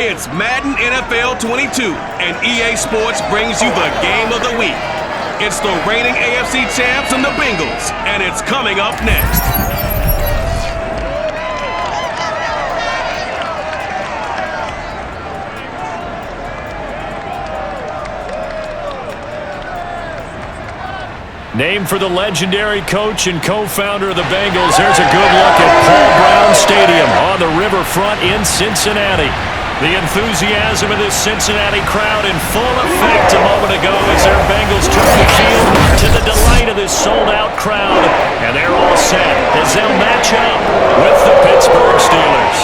It's Madden NFL 22, and EA Sports brings you the game of the week. It's the reigning AFC champs and the Bengals, and it's coming up next. Named for the legendary coach and co-founder of the Bengals, there's a good look at Paul Brown Stadium on the riverfront in Cincinnati. The enthusiasm of this Cincinnati crowd in full effect a moment ago as their Bengals took the field to the delight of this sold-out crowd. And they're all set as they'll match up with the Pittsburgh Steelers.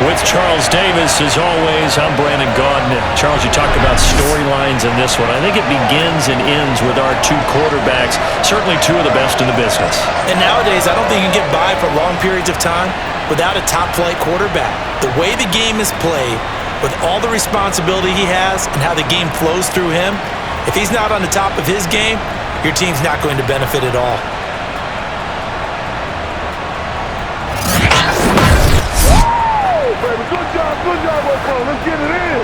With Charles Davis, as always, I'm Brandon Gaudin. Charles, you talked about storylines in this one. I think it begins and ends with our two quarterbacks, certainly two of the best in the business. And nowadays, I don't think you can get by for long periods of time without a top-flight quarterback. The way the game is played, with all the responsibility he has and how the game flows through him, if he's not on the top of his game, your team's not going to benefit at all. Good job, bro. Let's get it in.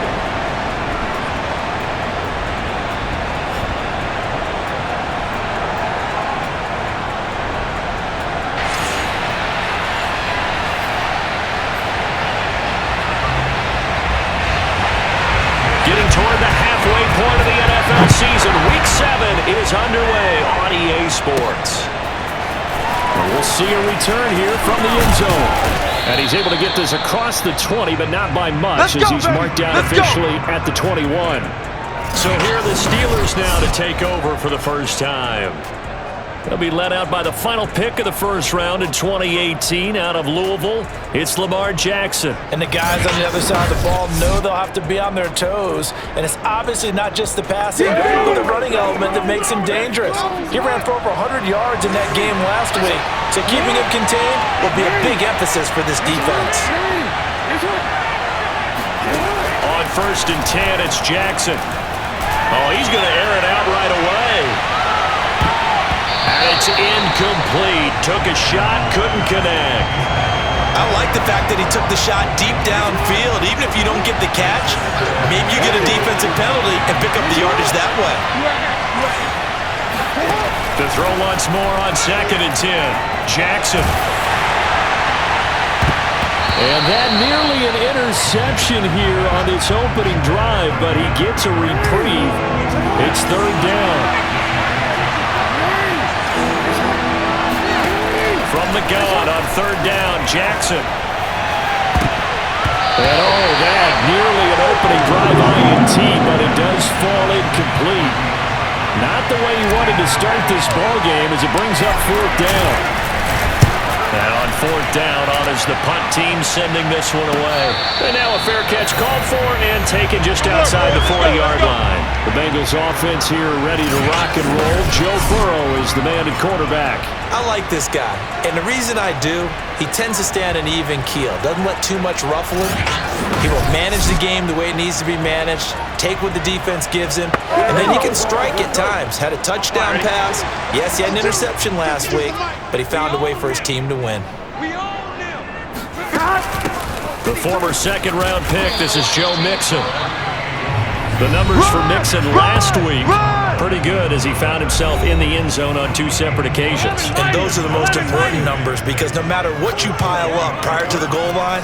Getting toward the halfway point of the NFL season, Week 7 is underway on EA Sports. And we'll see a return here from the end zone. And he's able to get this across the 20, but not by much as he's marked down officially at the 21. So here are the Steelers now to take over for the first time. They'll be led out by the final pick of the first round in 2018 out of Louisville. It's Lamar Jackson. And the guys on the other side of the ball know they'll have to be on their toes. And it's obviously not just the passing, but the running element that makes him dangerous. He ran for over 100 yards in that game last week. So keeping him contained will be a big emphasis for this defense. On 1st and 10, it's Jackson. Oh, he's going to air it out right away. And it's incomplete. Took a shot, couldn't connect. I like the fact that he took the shot deep downfield. Even if you don't get the catch, maybe you get a defensive penalty and pick up the yardage that way. To throw once more on 2nd and 10. Jackson. And that nearly an interception here on this opening drive, but he gets a reprieve. It's 3rd down. From the gun on 3rd down, Jackson. And oh, that nearly an opening drive INT, but it does fall incomplete. Not the way he wanted to start this ball game as it brings up 4th down. And on 4th down, honors the punt team, sending this one away. And now a fair catch called for and taken just outside the 40-yard line. The Bengals offense here ready to rock and roll. Joe Burrow is the man at quarterback. I like this guy, and the reason I do, he tends to stay on an even keel. Doesn't let too much ruffle him. He will manage the game the way it needs to be managed, take what the defense gives him, and then he can strike at times. Had a touchdown pass. Yes, he had an interception last week, but he found a way for his team to win. The former 2nd-round pick, this is Joe Mixon. The numbers for Mixon last week, pretty good as he found himself in the end zone on 2 separate occasions. And those are the most important numbers because no matter what you pile up prior to the goal line,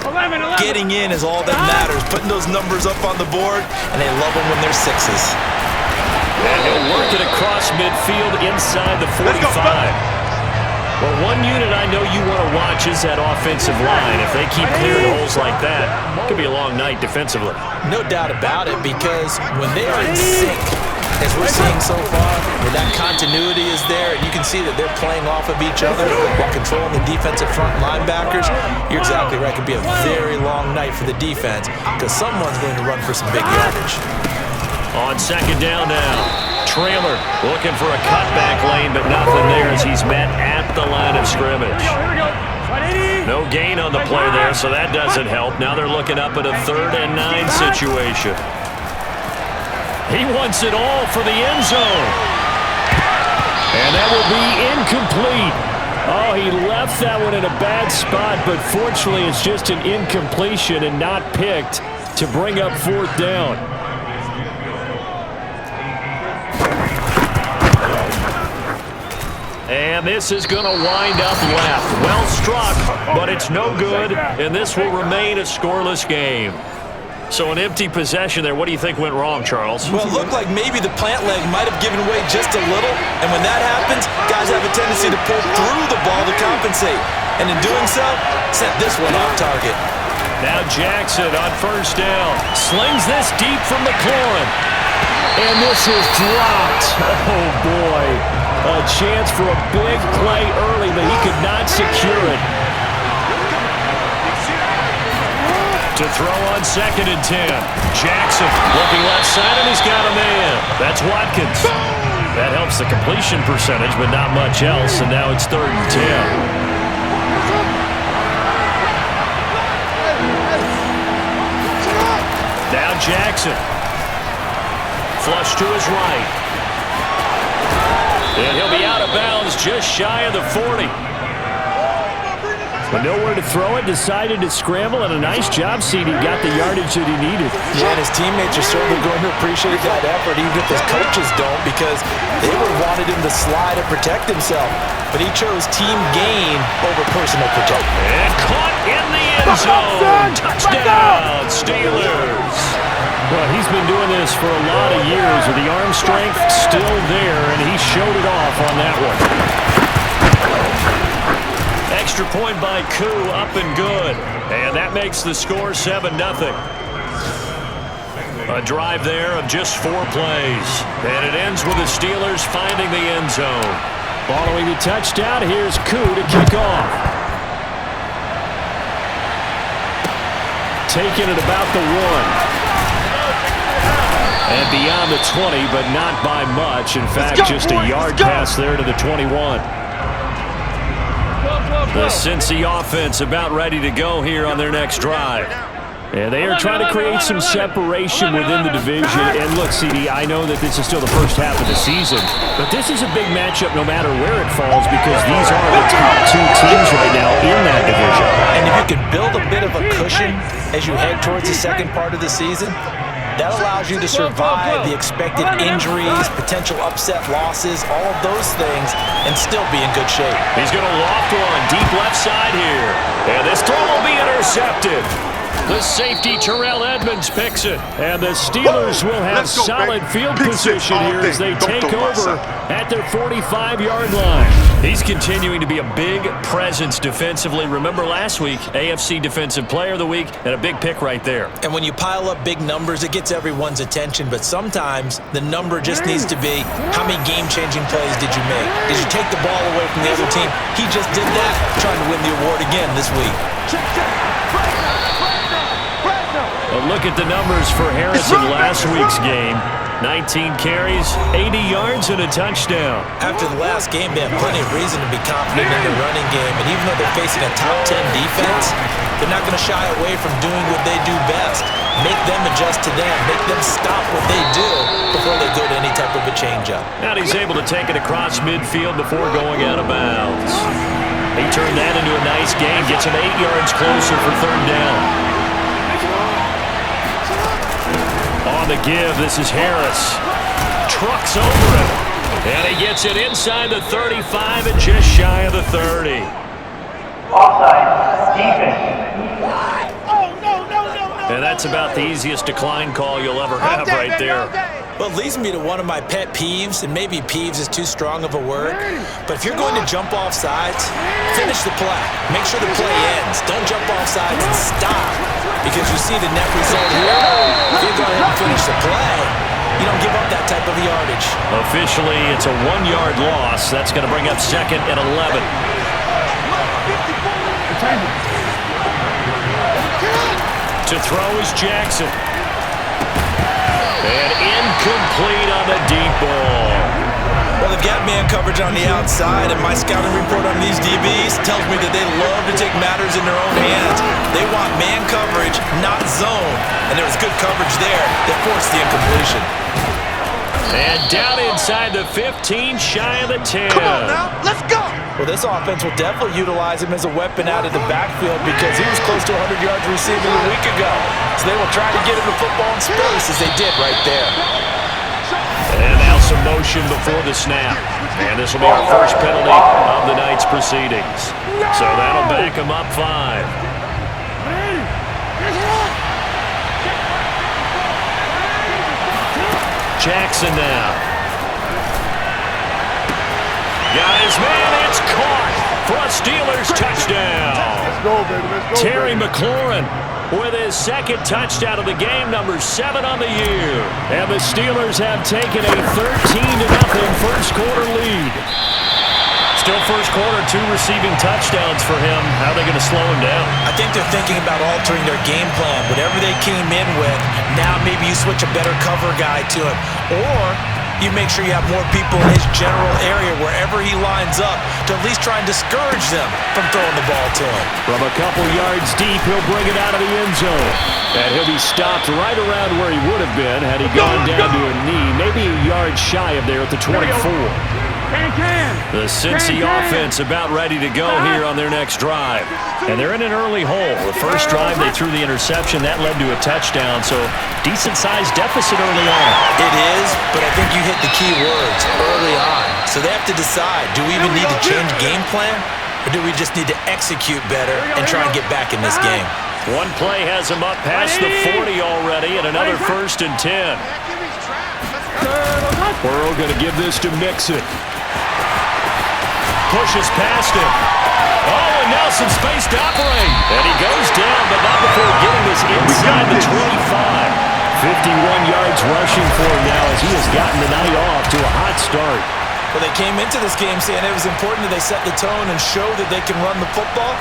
getting in is all that matters. Putting those numbers up on the board, and they love them when they're 6s. And he'll work it across midfield inside the 45. Well, one unit I know you want to watch is that offensive line. If they keep clearing holes like that, it could be a long night defensively. No doubt about it, because when they are in sync, as we're seeing so far, where that continuity is there, and you can see that they're playing off of each other while controlling the defensive front linebackers, you're exactly right. It could be a very long night for the defense because someone's going to run for some big yardage. On 2nd down now, Trailer looking for a cutback lane, but nothing there as he's met at the line of scrimmage. No gain on the play there, so that doesn't help. Now they're looking up at a 3rd and 9 situation. He wants it all for the end zone. And that will be incomplete. Oh, Oh, he left that one in a bad spot, but fortunately it's just an incompletion and not picked to bring up 4th down. And this is going to wind up left. Well struck, but it's no good, and this will remain a scoreless game. So an empty possession there. What do you think went wrong, Charles? Well, it looked like maybe the plant leg might have given way just a little, and when that happens, guys have a tendency to pull through the ball to compensate. And in doing so, sent this one off target. Now Jackson on 1st down. Slings this deep from McLaurin. And this is dropped. Oh, boy. A chance for a big play early, but he could not secure it. To throw on 2nd and 10. Jackson looking left side, and he's got a man. That's Watkins. That helps the completion percentage, but not much else, and now it's 3rd and 10. Now Jackson. Flush to his right. And he'll be out of bounds just shy of the 40. But nowhere to throw it, decided to scramble, and a nice job, CD. Got the yardage that he needed. Yeah, and his teammates are certainly going to appreciate that effort, even if his coaches don't, because they would have wanted him to slide and protect himself. But he chose team gain over personal protection. And caught in the end zone. Touchdown, Steelers. Well, he's been doing this for a lot of years, with the arm strength still there, and he showed it off on that one. Extra point by Koo, up and good. And that makes the score 7-0. A drive there of just 4 plays. And it ends with the Steelers finding the end zone. Following the touchdown, here's Koo to kick off. Taking it about the 1. And beyond the 20, but not by much. In fact, just a yard pass there to the 21. The Cincy offense about ready to go here on their next drive. And they are trying to create some separation within the division. And look, CD, I know that this is still the first half of the season, but this is a big matchup no matter where it falls, because these are the top 2 teams right now in that division. And if you can build a bit of a cushion as you head towards the second part of the season, that allows you to survive the expected injuries, potential upset losses, all of those things, and still be in good shape. He's going to loft one deep left side here. And this throw will be intercepted. The safety, Terrell Edmonds, picks it. And the Steelers will have solid field position here as they take over at their 45-yard line. He's continuing to be a big presence defensively. Remember last week, AFC Defensive Player of the Week, and a big pick right there. And when you pile up big numbers, it gets everyone's attention. But sometimes the number just needs to be, how many game-changing plays did you make? Did you take the ball away from the other team? He just did that, trying to win the award again this week. A look at the numbers for Harris in last week's game. 19 carries, 80 yards, and a touchdown. After the last game, they have plenty of reason to be confident in their running game. And even though they're facing a top 10 defense, they're not going to shy away from doing what they do best. Make them adjust to them. Make them stop what they do before they go to any type of a change-up. And he's able to take it across midfield before going out of bounds. He turned that into a nice gain. Gets him 8 yards closer for 3rd down. On the give, this is Harris. Trucks over it. And he gets it inside the 35 and just shy of the 30. Offside, defense. And that's about the easiest decline call you'll ever have right there. Well, it leads me to one of my pet peeves, and maybe peeves is too strong of a word, but if you're going to jump off sides, finish the play. Make sure the play ends. Don't jump off sides and stop, because you see the net result here. If you go ahead and finish the play, you don't give up that type of yardage. Officially, it's a 1-yard loss. That's going to bring up 2nd and 11. To throw is Jackson. And incomplete on the deep ball. Well, they've got man coverage on the outside, and my scouting report on these DBs tells me that they love to take matters in their own hands. They want man coverage, not zone. And there was good coverage there that forced the incompletion. And down inside the 15, shy of the 10. Come on now, let's go! Well, this offense will definitely utilize him as a weapon out of the backfield because he was close to 100 yards receiving a week ago. So they will try to get him the football in space as they did right there. And now some motion before the snap. And this will be our first penalty of the night's proceedings. So that'll back him up 5. Jackson now. Got his man, it's caught for a Steelers touchdown. Let's go, baby, let's go, Terry baby. McLaurin with his second touchdown of the game, number 7 on the year. And the Steelers have taken a 13-0 first quarter lead. Still first quarter, 2 receiving touchdowns for him. How are they going to slow him down? I think they're thinking about altering their game plan. Whatever they came in with, now maybe you switch a better cover guy to him. Or you make sure you have more people in his general area wherever he lines up to at least try and discourage them from throwing the ball to him. From a couple yards deep, he'll bring it out of the end zone. And he'll be stopped right around where he would have been had he gone down to a knee, maybe a yard shy of there at the 24. The Cincy offense about ready to go here on their next drive. And they're in an early hole. The first drive, they threw the interception. That led to a touchdown, so decent-sized deficit early on. It is, but I think you hit the key words early on. So they have to decide, do we even need to change game plan, or do we just need to execute better and try and get back in this game? One play has him up past the 40 already, and another 1st and 10. Burrow going to give this to Mixon. Pushes past him. Oh, and now some space to operate. And he goes down, but not before getting this inside the 25. 51 yards rushing for him now as he has gotten the night off to a hot start. Well, they came into this game saying it was important that they set the tone and show that they can run the football.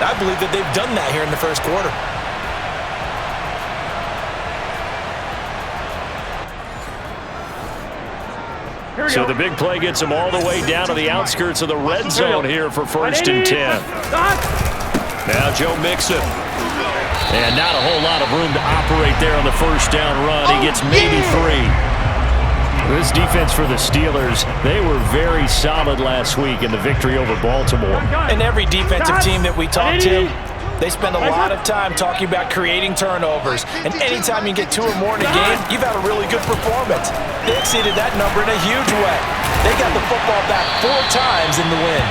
I believe that they've done that here in the first quarter. So the big play gets him all the way down to the outskirts of the red zone here for 1st and 10. Now Joe Mixon. And not a whole lot of room to operate there on the first down run. He gets maybe 3. This defense for the Steelers, they were very solid last week in the victory over Baltimore. And every defensive team that we talk to, they spend a lot of time talking about creating turnovers. And anytime you get 2 or more in a game, you've had a really good performance. They exceeded that number in a huge way. They got the football back 4 times in the win.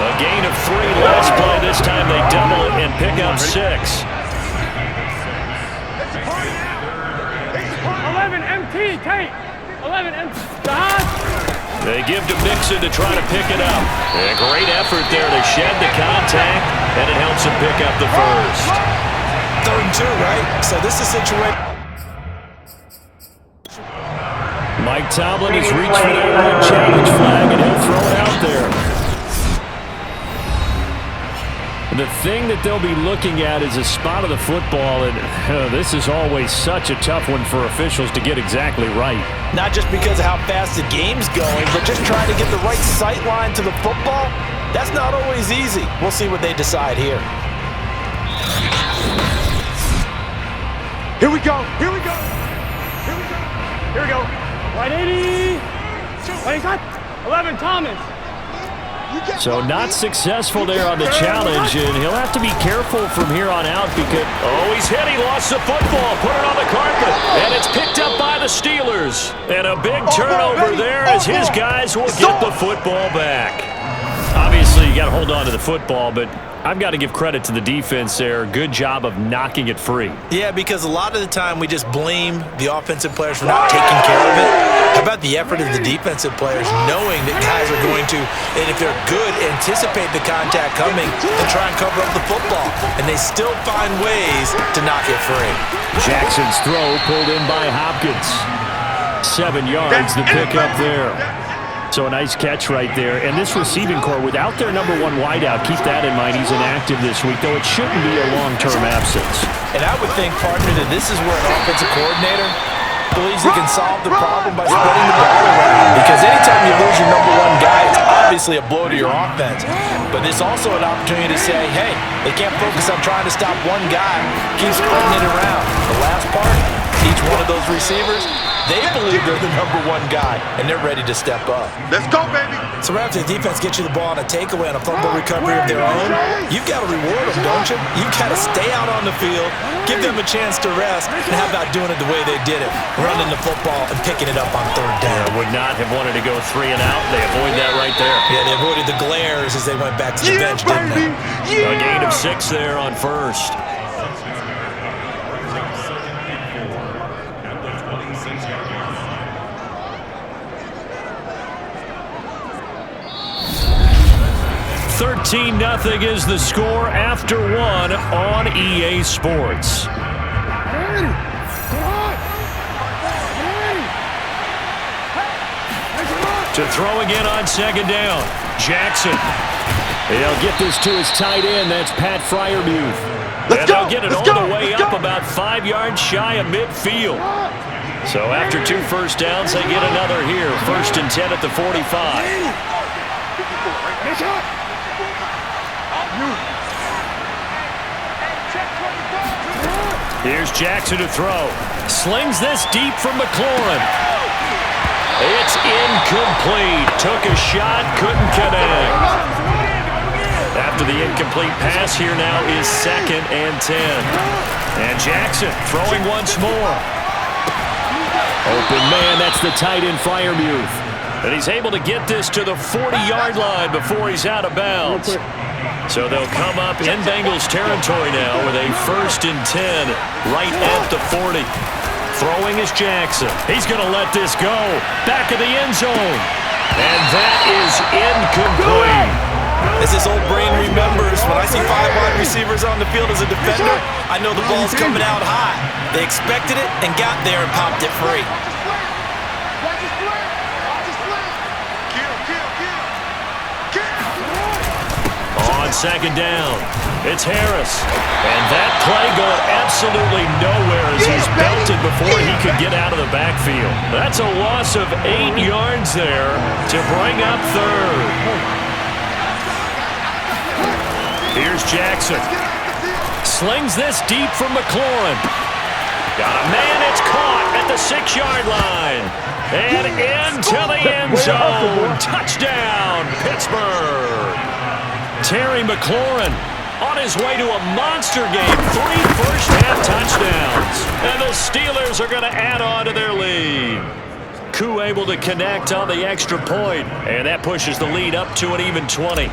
A gain of 3 last play. This time they double it and pick up 6. 11 MT, Tate. 11 MT. They give to Mixon to try to pick it up. A great effort there to shed the contact, and it helps him pick up the first. 3rd and 2, right? So this is a situation. Mike Tomlin has reached for that challenge flag, and he'll throw it out there. The thing that they'll be looking at is a spot of the football, and this is always such a tough one for officials to get exactly right. Not just because of how fast the game's going, but just trying to get the right sight line to the football. That's not always easy. We'll see what they decide here. Here we go. Here we go. Here we go. Here we go. 180. 11 Thomas. So not successful there on the challenge, and he'll have to be careful from here on out because... Oh, he's hit. He lost the football. Put it on the carpet, and it's picked up by the Steelers. And a big turnover there as his guys will get the football back. Obviously, you got to hold on to the football, but I've got to give credit to the defense there. Good job of knocking it free. Yeah, because a lot of the time we just blame the offensive players for not taking care of it. How about the effort of the defensive players knowing that guys are going to, and if they're good, anticipate the contact coming and try and cover up the football. And they still find ways to knock it free. Jackson's throw pulled in by Hopkins. 7 yards to pick up there. So a nice catch right there. And this receiving core, without their number 1 wideout, keep that in mind. He's inactive this week, though it shouldn't be a long-term absence. And I would think, partner, that this is where an offensive coordinator believes he can solve the problem by spreading the ball around. Because anytime you lose your number 1 guy, it's obviously a blow to your offense. But it's also an opportunity to say, hey, they can't focus on trying to stop one guy. Keep spreading it around. The last part, each one of those receivers They believe they're the #1 guy, and they're ready to step up. Let's go, baby. So right after the defense gets you the ball on a takeaway on a fumble recovery of their own, you've got to reward them, don't you? You've got to stay out on the field, give them a chance to rest, and how about doing it the way they did it, running the football and picking it up on 3rd down. Yeah, would not have wanted to go 3 and out. They avoid that right there. Yeah, they avoided the glares as they went back to the bench, didn't they? A gain of 6 there on 1st. $13-0 is the score after 1 on EA Sports. To throw again on 2nd down. Jackson. He'll get this to his tight end. That's Pat Freiermuth. And they'll get it all the way up about 5 yards shy of midfield. So after 2 first downs, they get another here. 1st and 10 at the 45. Here's Jackson to throw. Slings this deep from McLaurin. It's incomplete. Took a shot, couldn't connect. After the incomplete pass, here now is 2nd and 10. And Jackson throwing once more. Open man, that's the tight end Freiermuth. And he's able to get this to the 40-yard line before he's out of bounds. So they'll come up in Bengals territory now with a 1st and 10 right at the 40. Throwing is Jackson. He's going to let this go. Back of the end zone. And that is incomplete. As this old brain remembers, when I see 5 wide receivers on the field as a defender, I know the ball's coming out high. They expected it and got there and popped it free. On 2nd down, it's Harris. And that play going absolutely nowhere as he's belted before he could get out of the backfield. That's a loss of 8 yards there to bring up 3rd. Here's Jackson. Slings this deep from McLaurin. Got a man, it's caught at the 6-yard line. And into the end zone. Touchdown, Pittsburgh. Terry McLaurin on his way to a monster game. 3 first-half touchdowns. And the Steelers are going to add on to their lead. Koo able to connect on the extra point. And that pushes the lead up to an even 20.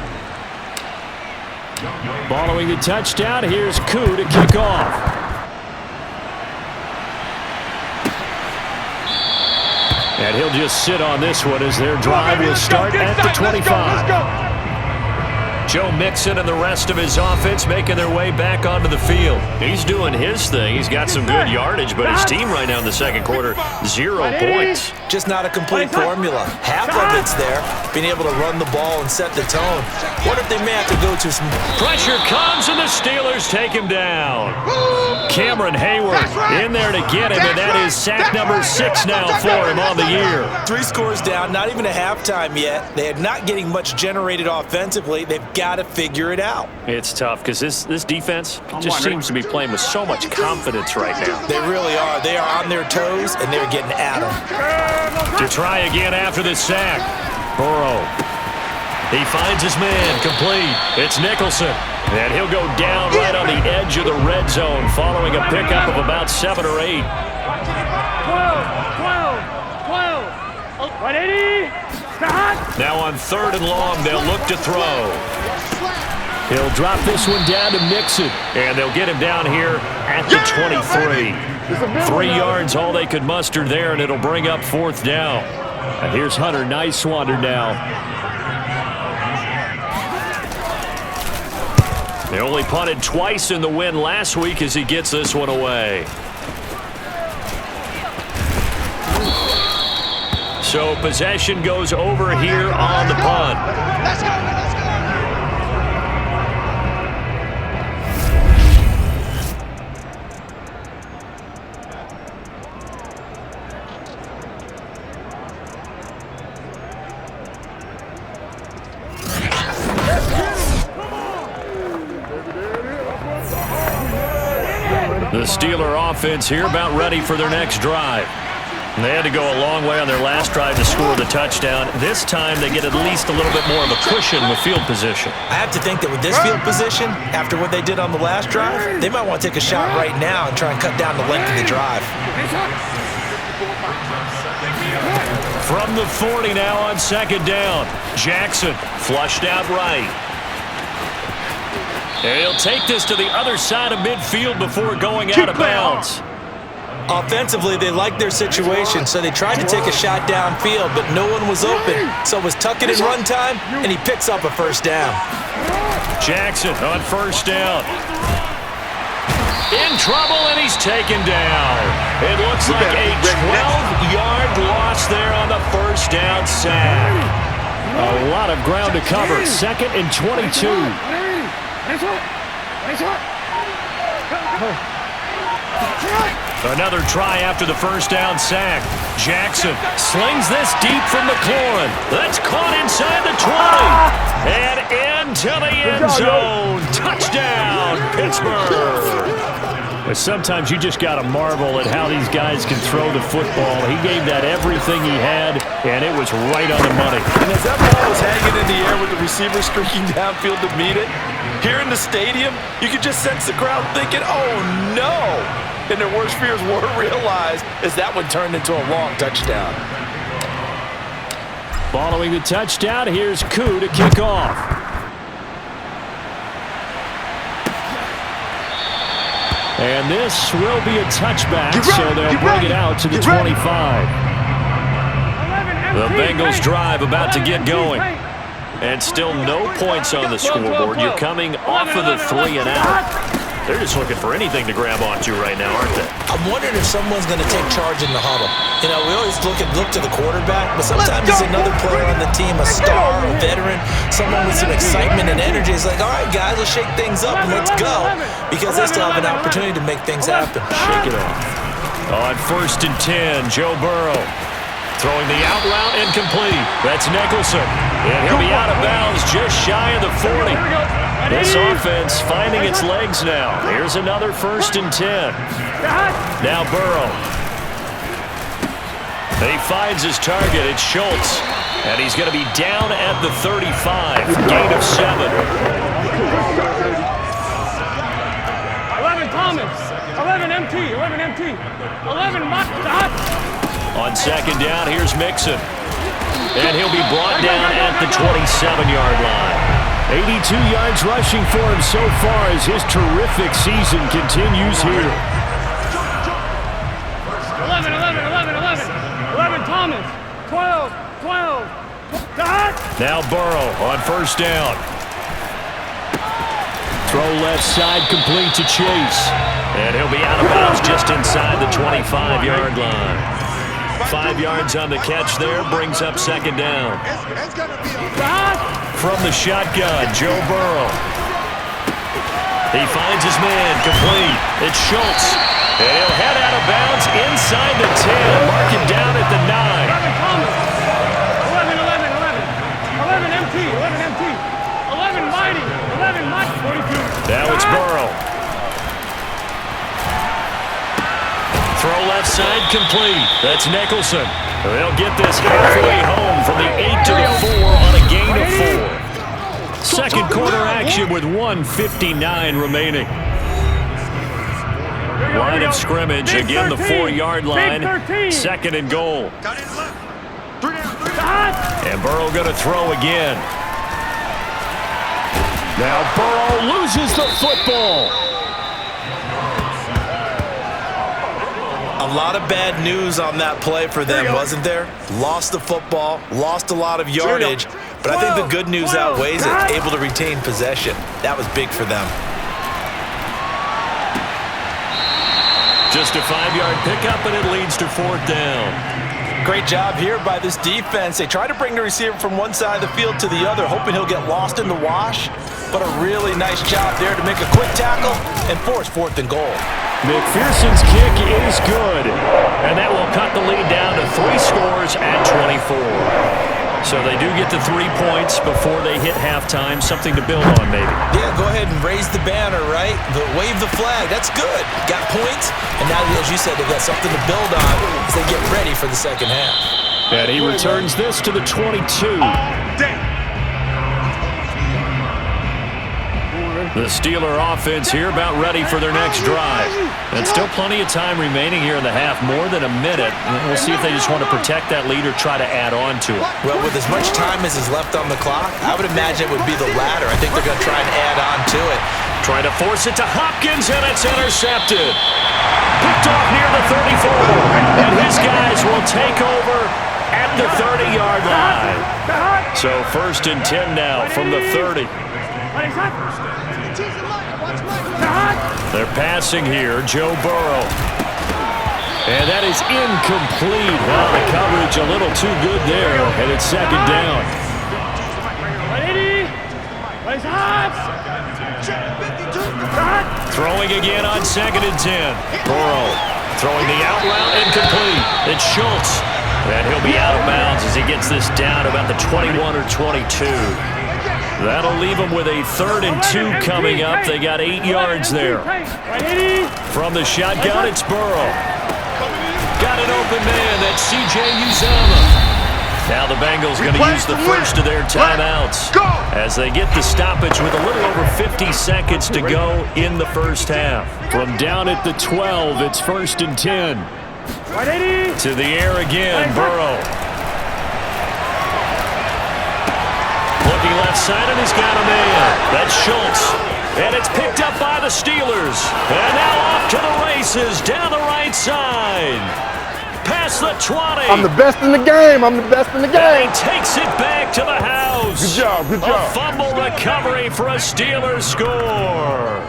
Following the touchdown, here's Koo to kick off. And he'll just sit on this one as their drive will start at the 25. Joe Mixon and the rest of his offense making their way back onto the field. He's doing his thing. He's got some good yardage, but his team right now in the 2nd quarter, 0 points. Just not a complete formula. Half of it's there, being able to run the ball and set the tone. What if they may have to go to some... Pressure comes, and the Steelers take him down. Cameron Hayward in there to get him, and that is sack number 6 now for him on the year. 3 scores down, not even a halftime yet. They are not getting much generated offensively. They've got to figure it out. It's tough because this defense just seems to be playing with so much confidence right now. They really are. They are on their toes, and they're getting at them. To try again after the sack. Burrow. He finds his man complete. It's Nicholson. And he'll go down right on the edge of the red zone following a pickup of about 7 or 8. 12. 180. Now on 3rd and long, they'll look to throw. He'll drop this one down to Mixon. And they'll get him down here at the 23. 3 yards, all they could muster there, and it'll bring up 4th down. And here's Hunter Nicewander now. They only punted twice in the win last week as he gets this one away. So possession goes over here on the punt. Let's go. The Steeler offense here about ready for their next drive. They had to go a long way on their last drive to score the touchdown. This time, they get at least a little bit more of a cushion with field position. I have to think that with this field position, after what they did on the last drive, they might want to take a shot right now and try and cut down the length of the drive. From the 40 now on second down. Jackson flushed out right. And he'll take this to the other side of midfield before going out of bounds. Offensively, they liked their situation, so they tried to take a shot downfield, but no one was open. So it was tuck it in run time, and he picks up a first down. Jackson on first down. In trouble, and he's taken down. It looks like a 12-yard loss there on the first down sack. A lot of ground to cover. Second and 22. Another try after the first down sack. Jackson slings this deep from McLaurin. That's caught inside the 20. And into the end zone. Touchdown, Pittsburgh. But sometimes you just got to marvel at how these guys can throw the football. He gave that everything he had, and it was right on the money. And as that ball was hanging in the air with the receiver streaking downfield to meet it, here in the stadium, you could just sense the crowd thinking, oh, no. And their worst fears were realized as that one turned into a long touchdown. Following the touchdown, here's Koo to kick off. And this will be a touchback, so they'll bring it out to the 25. The Bengals drive about to get going. And still no points on the scoreboard. You're coming off of the 3 and out. They're just looking for anything to grab onto right now, aren't they? I'm wondering if someone's going to take charge in the huddle. You know, we always look to the quarterback, but sometimes it's another player on the team, a star, a veteran, someone with some excitement and energy. It's like, all right, guys, let's shake things up and let's go, because they still have an opportunity to make things happen. Shake it off. On first and 10, Joe Burrow. Throwing the out route incomplete. That's Nicholson. And he'll be out of bounds just shy of the 40. This offense finding its legs now. Here's another first and 10. Now Burrow. He finds his target. It's Schultz. And he's going to be down at the 35. Gain of 7. 11 Thomas. 11 MT. 11 MT. 11 Mott. On second down, here's Mixon. And he'll be brought down at the 27-yard line. 82 yards rushing for him so far as his terrific season continues here. 11 Thomas. 12. Now Burrow on first down. Throw left side complete to Chase. And he'll be out of bounds just inside the 25-yard line. 5 yards on the catch there, brings up second down. From the shotgun, Joe Burrow. He finds his man, complete. It's Schultz. And he'll head out of bounds inside the 10, marking down at the 9. 11 MT. 11 Mighty. 42. Now it's Burrow. Throw left side complete. That's Nicholson. They'll get this halfway home from the 8 to the 4 on a gain of 4. Second quarter action with 1:59 remaining. Line of scrimmage, again the 4-yard line. Second and goal. And Burrow going to throw again. Now Burrow loses the football. A lot of bad news on that play for them, wasn't there? Lost the football, lost a lot of yardage, but I think the good news outweighs it. Able to retain possession. That was big for them. Just a 5-yard pickup, and it leads to fourth down. Great job here by this defense. They try to bring the receiver from one side of the field to the other, hoping he'll get lost in the wash, but a really nice job there to make a quick tackle and force fourth and goal. McPherson's kick is good, and that will cut the lead down to 3 scores at 24. So they do get the 3 points before they hit halftime, something to build on maybe. Yeah, go ahead and raise the banner, right? Wave the flag. That's good. Got points, and now, as you said, they've got something to build on as they get ready for the second half. And he returns this to the 22. The Steeler offense here about ready for their next drive. And still plenty of time remaining here in the half, more than a minute. We'll see if they just want to protect that lead or try to add on to it. Well, with as much time as is left on the clock, I would imagine it would be the latter. I think they're going to try and add on to it. Trying to force it to Hopkins, and it's intercepted. Picked off near the 34. And his guys will take over at the 30-yard line. So 1st and 10 now from the 30. They're passing here, Joe Burrow. And that is incomplete. Well, the coverage a little too good there, and it's second down. Throwing again on 2nd and 10. Burrow throwing the out route incomplete. It's Schultz. And he'll be out of bounds as he gets this down about the 21 or 22. That'll leave them with a 3rd and 2 coming up. They got 8 yards there. From the shotgun, it's Burrow. Got an open man. That's C.J. Uzomah. Now the Bengals going to use the first of their timeouts as they get the stoppage with a little over 50 seconds to go in the first half. From down at the 12, it's 1st and 10. To the air again, Burrow. Looking left side, and he's got a man. That's Schultz. And it's picked up by the Steelers. And now off to the races down the right side. Past the 20. I'm the best in the game. I'm the best in the game. And he takes it back to the house. Good job. Good job. A fumble recovery for a Steelers score.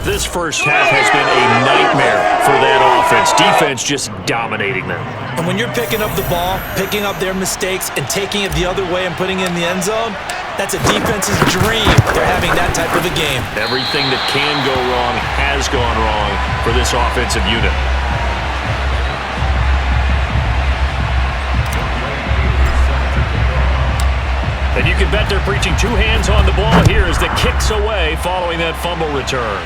This first half has been a nightmare for that offense. Defense just dominating them. And when you're picking up the ball, picking up their mistakes, and taking it the other way and putting it in the end zone, that's a defense's dream. They're having that type of a game. Everything that can go wrong has gone wrong for this offensive unit. And you can bet they're preaching 2 hands on the ball here as the kick's away following that fumble return.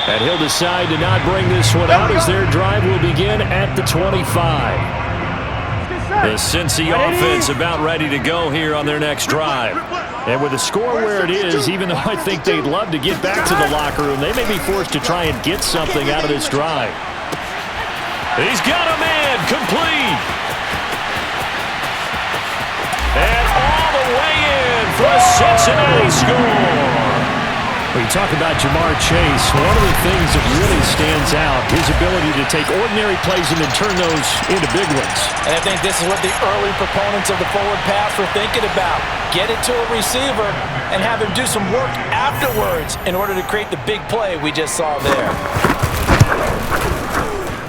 And he'll decide to not bring this one out as their drive will begin at the 25. The Cincy offense about ready to go here on their next drive. And with the score where it is, even though I think they'd love to get back to the locker room, they may be forced to try and get something out of this drive. He's got a man, complete. And all the way in for a Cincinnati score. When you talk about Jamar Chase, one of the things that really stands out, his ability to take ordinary plays and then turn those into big ones. And I think this is what the early proponents of the forward pass were thinking about. Get it to a receiver and have him do some work afterwards in order to create the big play we just saw there.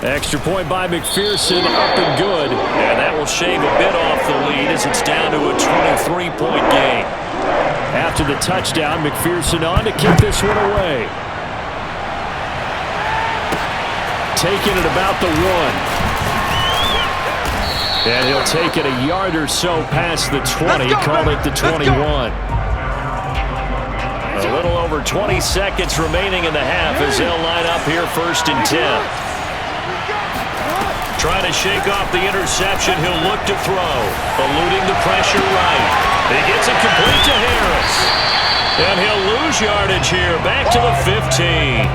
Extra point by McPherson, up and good. And that will shave a bit off the lead as it's down to a 23-point game. After the touchdown, McPherson on to kick this one away. Taking it about the 1. And he'll take it a yard or so past the 20, call it the 21. A little over 20 seconds remaining in the half as they'll line up here 1st and 10. Trying to shake off the interception, he'll look to throw. Eluding the pressure right. He gets it complete to Harris. And he'll lose yardage here, back to the 15.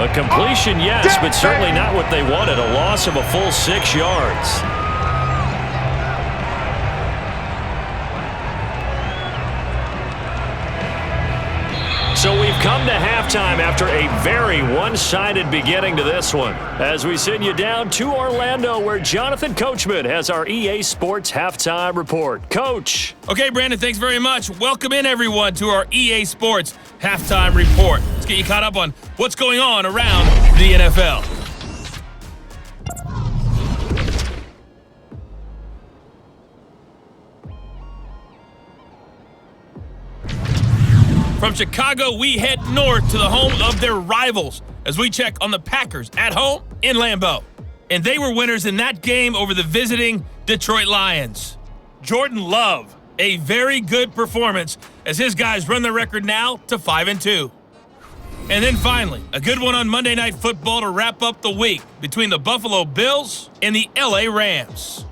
A completion, yes, but certainly not what they wanted. A loss of a full 6 yards. So we've come to halftime after a very one-sided beginning to this one. As we send you down to Orlando, where Jonathan Coachman has our EA Sports Halftime Report. Coach. Okay, Brandon, thanks very much. Welcome in, everyone, to our EA Sports Halftime Report. Let's get you caught up on what's going on around the NFL. From Chicago, we head north to the home of their rivals as we check on the Packers at home in Lambeau. and they were winners in that game over the visiting Detroit Lions. Jordan Love, a very good performance as his guys run the record now to 5-2. And then finally, a good one on Monday Night Football to wrap up the week between the Buffalo Bills and the LA Rams.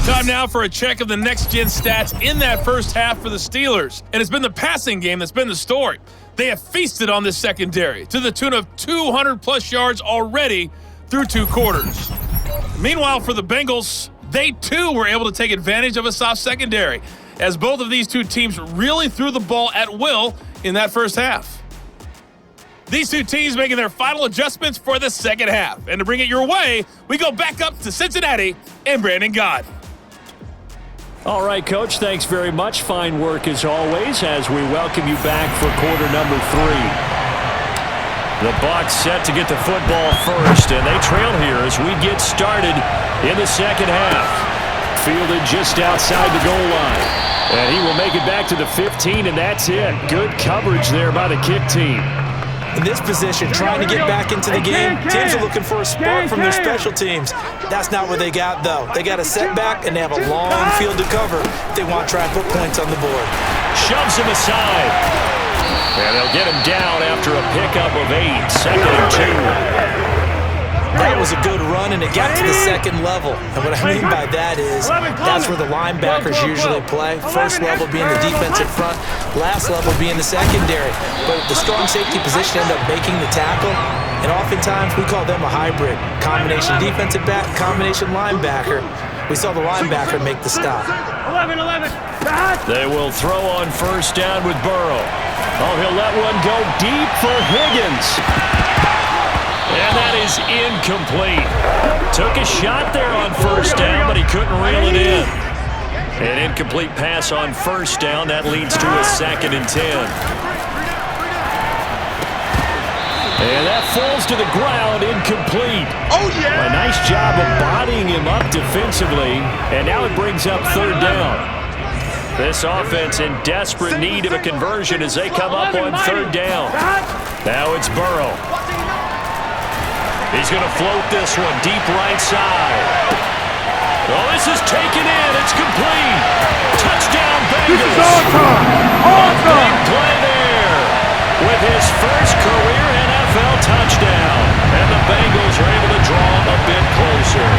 Time now for a check of the next-gen stats in that first half for the Steelers. And it's been the passing game that's been the story. They have feasted on this secondary to the tune of 200-plus yards already through 2 quarters. Meanwhile, for the Bengals, they too were able to take advantage of a soft secondary, as both of these two teams really threw the ball at will in that first half. These two teams making their final adjustments for the second half. And to bring it your way, we go back up to Cincinnati and Brandon Gott. All right, Coach, thanks very much. Fine work as always as we welcome you back for quarter number 3. The Bucs set to get the football first, and they trail here as we get started in the second half. Fielded just outside the goal line, and he will make it back to the 15, and that's it. Good coverage there by the kick team. In this position, trying to get back into the game, teams are looking for a spark from their special teams. That's not what they got, though. They got a setback, and they have a long field to cover if they want to try and put points on the board. Shoves him aside. And they'll get him down after a pickup of 8, 2nd and 2. That was a good run, and it got to the second level. And what I mean by that is that's where the linebackers usually play. First level being the defensive front, last level being the secondary. But the strong safety position ended up making the tackle, and oftentimes we call them a hybrid. Combination defensive back, combination linebacker. We saw the linebacker make the stop. 11. They will throw on first down with Burrow. Oh, he'll let one go deep for Higgins. And that is incomplete. Took a shot there on first down, but he couldn't reel it in. An incomplete pass on first down. That leads to a 2nd and 10. And that falls to the ground, incomplete. Oh, yeah! A nice job of bodying him up defensively, and now it brings up 3rd down. This offense in desperate need of a conversion as they come up on 3rd down. Now it's Burrow. He's going to float this one deep right side. Oh, this is taken in. It's complete. Touchdown, Bengals. This is all time. All time. Big play there with his first career NFL touchdown. And the Bengals are able to draw him a bit closer.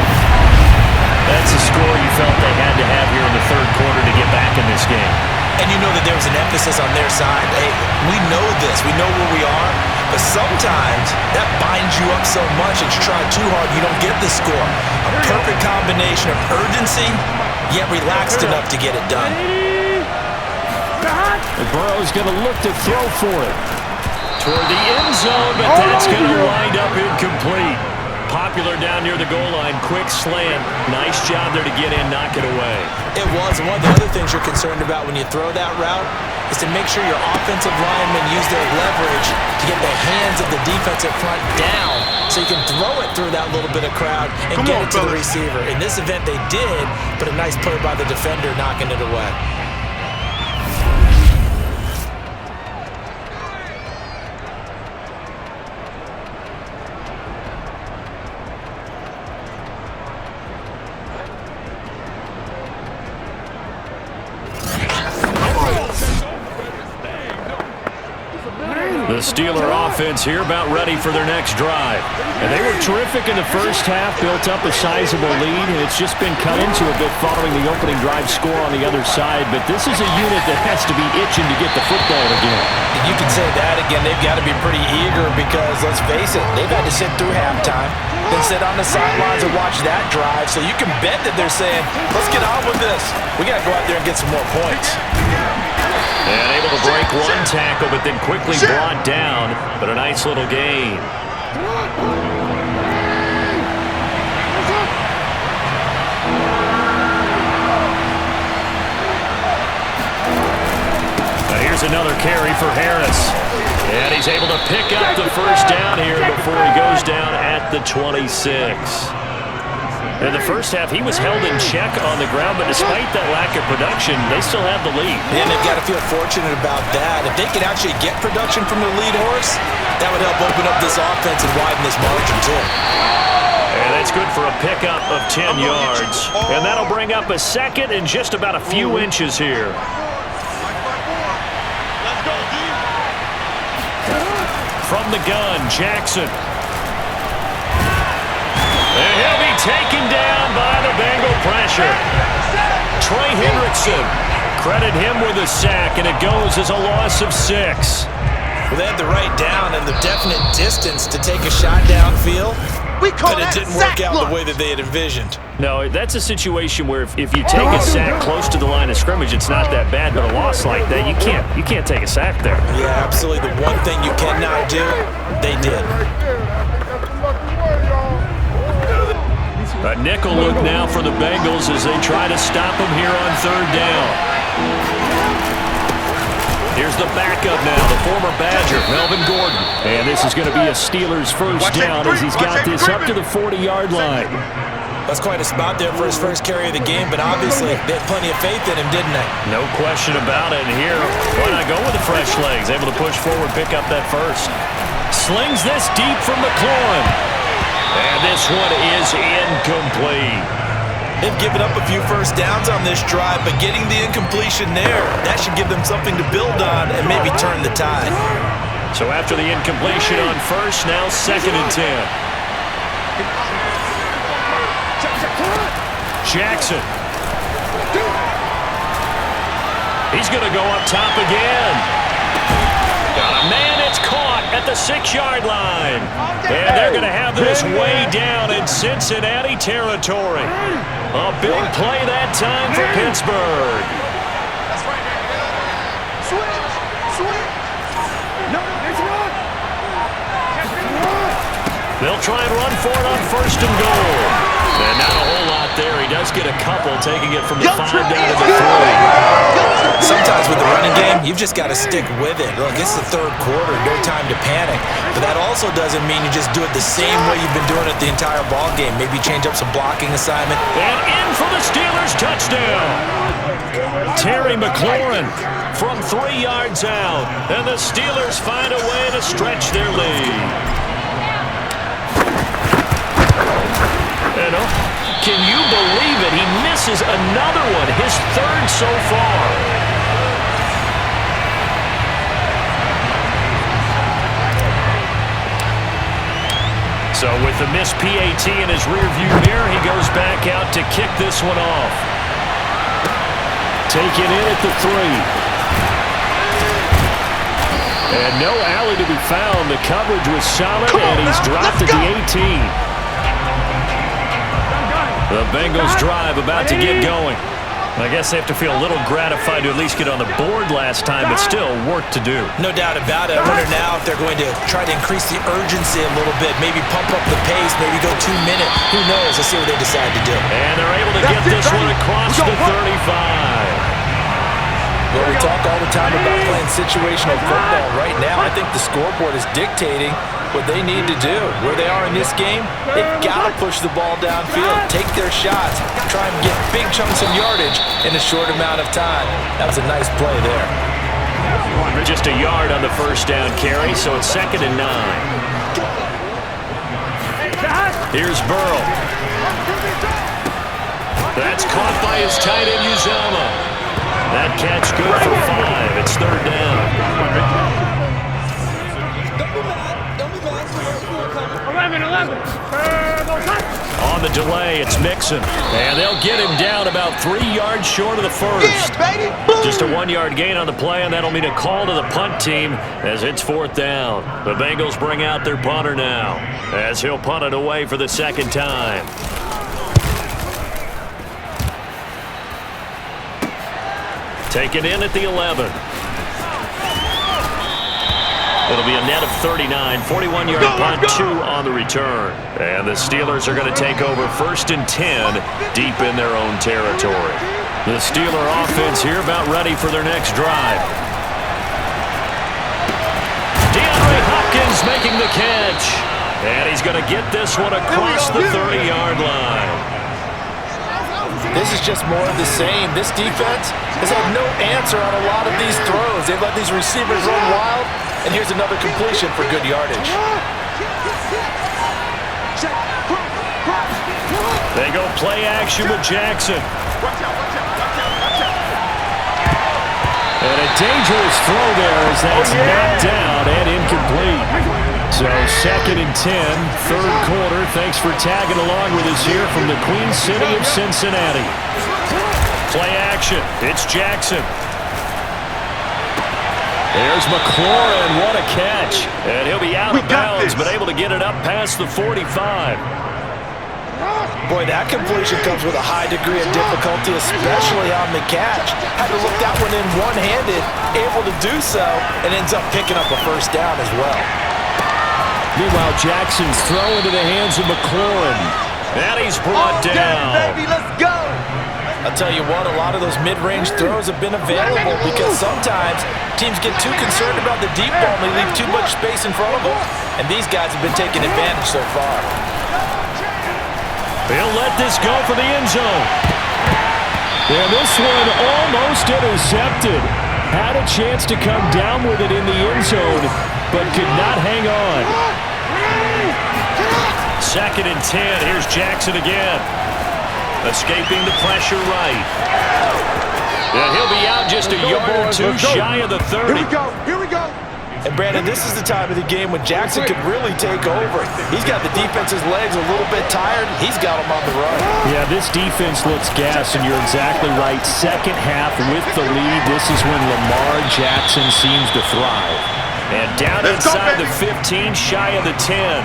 That's a score you felt they had to have here in the 3rd quarter to get back in this game. And you know that there was an emphasis on their side. Hey, we know this. We know where we are. But sometimes that binds you up so much that you try too hard, you don't get the score. A perfect combination of urgency, yet relaxed enough to get it done. And Burrow's going to look to throw for it. Toward the end zone, but that's going to wind up incomplete. Popular down near the goal line, quick slant. Nice job there to get in, knock it away. It was, and one of the other things you're concerned about when you throw that route is to make sure your offensive linemen use their leverage to get the hands of the defensive front down so you can throw it through that little bit of crowd and get it to the receiver. In this event, they did, but a nice play by the defender knocking it away. The Steeler offense here about ready for their next drive. And they were terrific in the first half, built up a sizable lead, and it's just been cut into a bit following the opening drive score on the other side. But this is a unit that has to be itching to get the football again. You can say that again. They've got to be pretty eager because, let's face it, they've had to sit through halftime, then sit on the sidelines and watch that drive. So you can bet that they're saying, let's get on with this. We got to go out there and get some more points. And able to break one tackle, but then quickly brought down. But a nice little gain. Now here's another carry for Harris. And he's able to pick up the first down here before he goes down at the 26. In the first half, he was held in check on the ground, but despite that lack of production, they still have the lead. And they've got to feel fortunate about that. If they can actually get production from their lead horse, that would help open up this offense and widen this margin, too. And that's good for a pickup of 10 yards. And that'll bring up a second and just about a few inches here. From the gun, Jackson. And he'll be taken down by the Bengal pressure. Trey Hendrickson. Credit him with a sack, and it goes as a loss of 6. Well, they had the right down and the definite distance to take a shot downfield, but it didn't work out the way that they had envisioned. No, that's a situation where if you take a sack close to the line of scrimmage, it's not that bad, but a loss like that, you can't take a sack there. Yeah, absolutely. The one thing you cannot do, they did. A nickel look now for the Bengals as they try to stop them here on 3rd down. Here's the backup now, the former Badger, Melvin Gordon. And this is going to be a Steelers first down as he's got this up to the 40-yard line. That's quite a spot there for his first carry of the game, but obviously they had plenty of faith in him, didn't they? No question about it. And here, why not go with the fresh legs? Able to push forward, pick up that first. Slings this deep from McLaurin. And this one is incomplete. They've given up a few first downs on this drive, but getting the incompletion there, that should give them something to build on and maybe turn the tide. So after the incompletion on first, now 2nd and 10. Jackson. He's going to go up top again. Got a man, it's caught at the 6-yard line. And they're going to have this way down in Cincinnati territory. A big play that time for Pittsburgh. They'll try and run for it on 1st and goal. And not a whole lot there. He does get a couple, taking it from the 5 down to the 3. Sometimes with the running game, you've just got to stick with it. Look, it's the 3rd quarter, no time to panic. But that also doesn't mean you just do it the same way you've been doing it the entire ball game. Maybe change up some blocking assignment. And in for the Steelers touchdown. Terry McLaurin from 3 yards out. And the Steelers find a way to stretch their lead. And can you believe it? He misses another one, his 3rd so far. So with the missed PAT in his rearview mirror, he goes back out to kick this one off. Taken in at the 3. And no alley to be found. The coverage was solid, and he's dropped at the 18. The Bengals drive about to get going. I guess they have to feel a little gratified to at least get on the board last time, but still work to do. No doubt about it. I wonder now if they're going to try to increase the urgency a little bit, maybe pump up the pace, maybe go 2 minutes. Who knows? Let's see what they decide to do. And they're able to get this one across the 35. Well, we talk all the time about playing situational football. Right now, I think the scoreboard is dictating what they need to do. Where they are in this game, they've got to push the ball downfield, take their shots, try and get big chunks of yardage in a short amount of time. That was a nice play there. Just a yard on the 1st down carry, so it's 2nd and 9. Here's Burrow. That's caught by his tight end, Uzomah. That catch good for 5. It's 3rd down. 11. On the delay, it's Mixon. And they'll get him down about 3 yards short of the 1st. Just a 1-yard gain on the play, and that'll mean a call to the punt team as it's 4th down. The Bengals bring out their punter now as he'll punt it away for the 2nd time. Taken in at the 11. It'll be a net of 39, 41-yard punt, 2 on the return. And the Steelers are going to take over 1st and 10 deep in their own territory. The Steeler offense here about ready for their next drive. DeAndre Hopkins making the catch. And he's going to get this one across the 30-yard line. This is just more of the same. This defense has had no answer on a lot of these throws. They've let these receivers run wild, and here's another completion for good yardage. They go play action with Jackson. And a dangerous throw there as that's knocked down and incomplete. So 2nd and 10, third quarter. Thanks for tagging along with us here from the Queen City of Cincinnati. Play action. It's Jackson. There's McLaurin. What a catch. And he'll be out of bounds, but able to get it up past the 45. Boy, that completion comes with a high degree of difficulty, especially on the catch. Had to look that one in one-handed, able to do so, and ends up picking up a first down as well. Meanwhile, Jackson's throw into the hands of McLaurin. And he's brought down. Baby, let's go! I'll tell you what, a lot of those mid-range throws have been available because sometimes teams get too concerned about the deep ball and they leave too much space in front of them. And these guys have been taking advantage so far. He'll let this go for the end zone. And this one almost intercepted. Had a chance to come down with it in the end zone, but could not hang on. 2nd and 10. Here's Jackson again. Escaping the pressure right. And he'll be out just a yard or two shy of the 30. Here we go. And Brandon, this is the time of the game when Jackson could really take over. He's got the defense's legs a little bit tired. He's got them on the run. Yeah, this defense looks gassed, and you're exactly right. Second half with the lead. This is when Lamar Jackson seems to thrive. And down inside the 15, shy of the 10.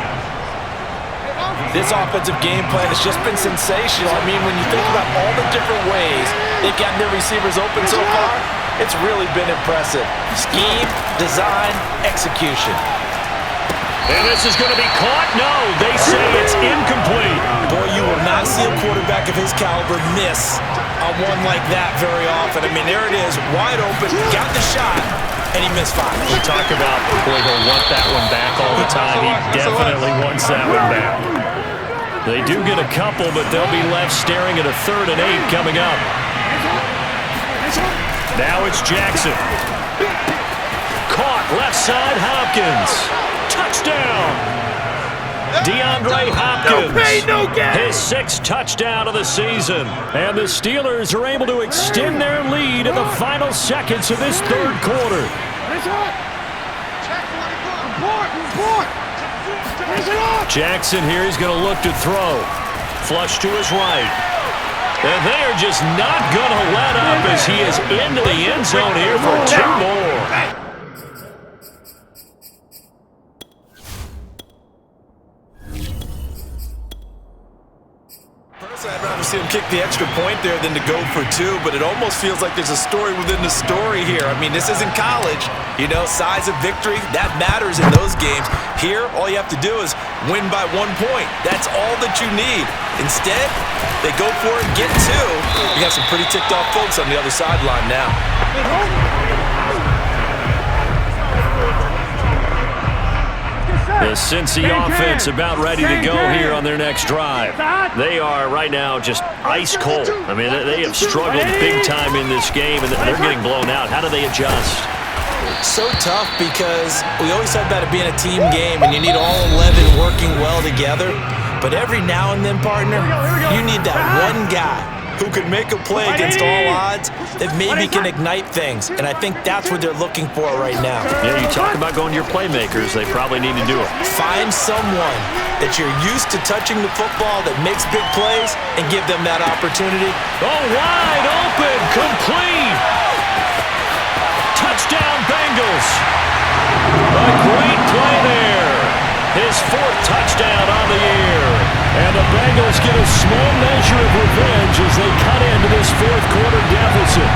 This offensive game plan has just been sensational. I mean, when you think about all the different ways they've gotten their receivers open so far, it's really been impressive. Scheme, design, execution. And this is going to be caught? No, they say it's incomplete. Boy, you will not see a quarterback of his caliber miss on one like that very often. I mean, there it is, wide open, got the shot, and he missed 5. We talk about, boy, he'll want that one back all the time. He definitely wants that one back. They do get a couple, but they'll be left staring at a 3rd and 8 coming up. Now it's Jackson. Caught left side, Hopkins. Touchdown. DeAndre Hopkins. His 6th touchdown of the season. And the Steelers are able to extend their lead in the final seconds of this third quarter. Jackson here, he's going to look to throw. Flush to his right. And they are just not going to let up as he is into the end zone here for 2 more. Personally, I'd rather see him kick the extra point there than to go for 2, but it almost feels like there's a story within the story here. I mean, this isn't college. You know, size of victory, that matters in those games. Here, all you have to do is win by 1 point. That's all that you need. Instead, they go for it, get 2. You got some pretty ticked off folks on the other sideline now. The Cincy offense about ready to go here on their next drive. They are right now just ice cold. I mean, they have struggled big time in this game, and they're getting blown out. How do they adjust? So tough because we always talk about it being a team game, and you need all 11 working well together. But every now and then, partner, you need that one guy who can make a play against all odds that maybe can ignite things. And I think that's what they're looking for right now. Yeah, you talk about going to your playmakers. They probably need to do it. Find someone that you're used to touching the football that makes big plays and give them that opportunity. Oh, wide open, complete. Touchdown, Bengals. A great play there. His 4th touchdown on the year. And the Bengals get a small measure of revenge as they cut into this 4th quarter deficit.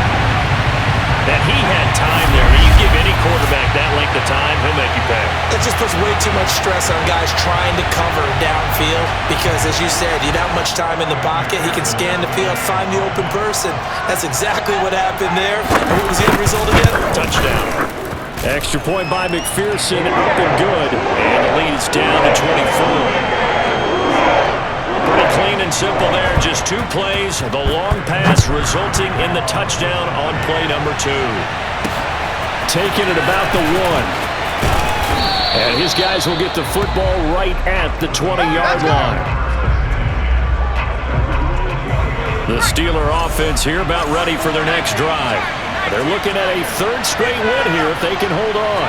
And he had time there. You give any quarterback that length of time, he'll make you pay. It just puts way too much stress on guys trying to cover downfield because, as you said, you don't have much time in the pocket. He can scan the field, find the open person. That's exactly what happened there. And what was the end result again? Touchdown. Extra point by McPherson, up and good. And the lead is down to 24. Pretty Clean and simple there. Just 2 plays. The long pass resulting in the touchdown on play number 2. Taking it about the 1. And his guys will get the football right at the 20-yard line. The Steeler offense here about ready for their next drive. They're looking at a 3rd straight win here if they can hold on.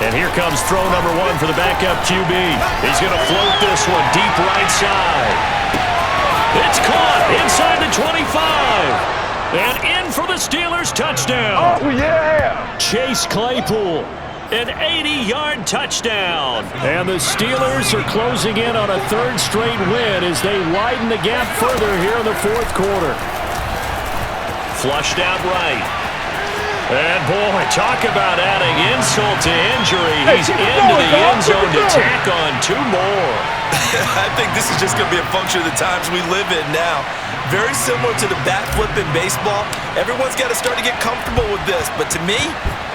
And here comes throw number 1 for the backup QB. He's going to float this one deep right side. It's caught inside the 25. And in for the Steelers touchdown. Oh, yeah! Chase Claypool, an 80-yard touchdown. And the Steelers are closing in on a 3rd straight win as they widen the gap further here in the 4th quarter. Flushed out right. And boy, talk about adding insult to injury. He's into the end zone to tack on 2 more. I think this is just going to be a function of the times we live in now. Very similar to the bat flip in baseball. Everyone's got to start to get comfortable with this. But to me,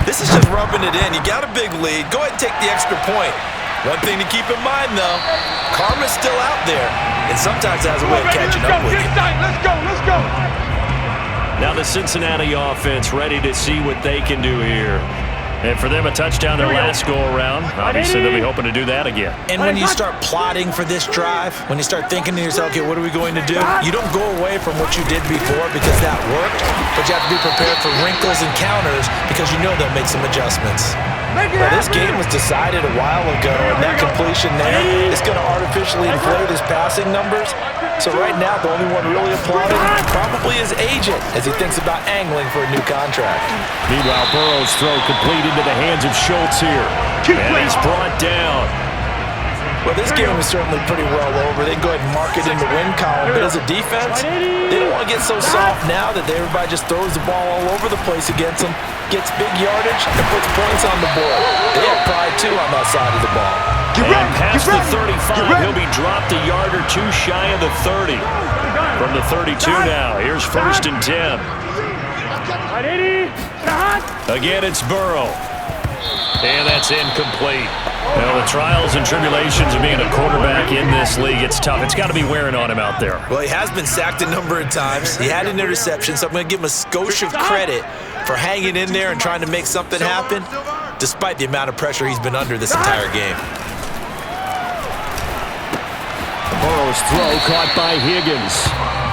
this is just rubbing it in. You got a big lead. Go ahead and take the extra point. One thing to keep in mind, though, karma's still out there. And sometimes it has a way of catching up with you. Let's go, let's go. Now the Cincinnati offense ready to see what they can do here. And for them, a touchdown their last go-around. Obviously, they'll be hoping to do that again. And when you start plotting for this drive, when you start thinking to yourself, okay, what are we going to do? You don't go away from what you did before because that worked, but you have to be prepared for wrinkles and counters because you know they'll make some adjustments. Now, this game was decided a while ago, and that completion there is going to artificially inflate his passing numbers. So right now, the only one really applauding probably his agent as he thinks about angling for a new contract. Meanwhile, Burrow's throw complete into the hands of Schultz here. And he's brought down. Well, this game is certainly pretty well over. They can go ahead and mark it in the win column. But as a defense, they don't want to get so soft now that everybody just throws the ball all over the place against them, gets big yardage, and puts points on the board. They have pride, too, on that side of the ball. And past the 35, he'll be dropped a yard or 2 shy of the 30. From the 32 now, here's 1st and 10. Again, it's Burrow. And that's incomplete. Well, the trials and tribulations of being a quarterback in this league, it's tough. It's got to be wearing on him out there. Well, he has been sacked a number of times. He had an interception, so I'm going to give him a skosh of credit for hanging in there and trying to make something happen, despite the amount of pressure he's been under this entire game. Burrow's throw caught by Higgins.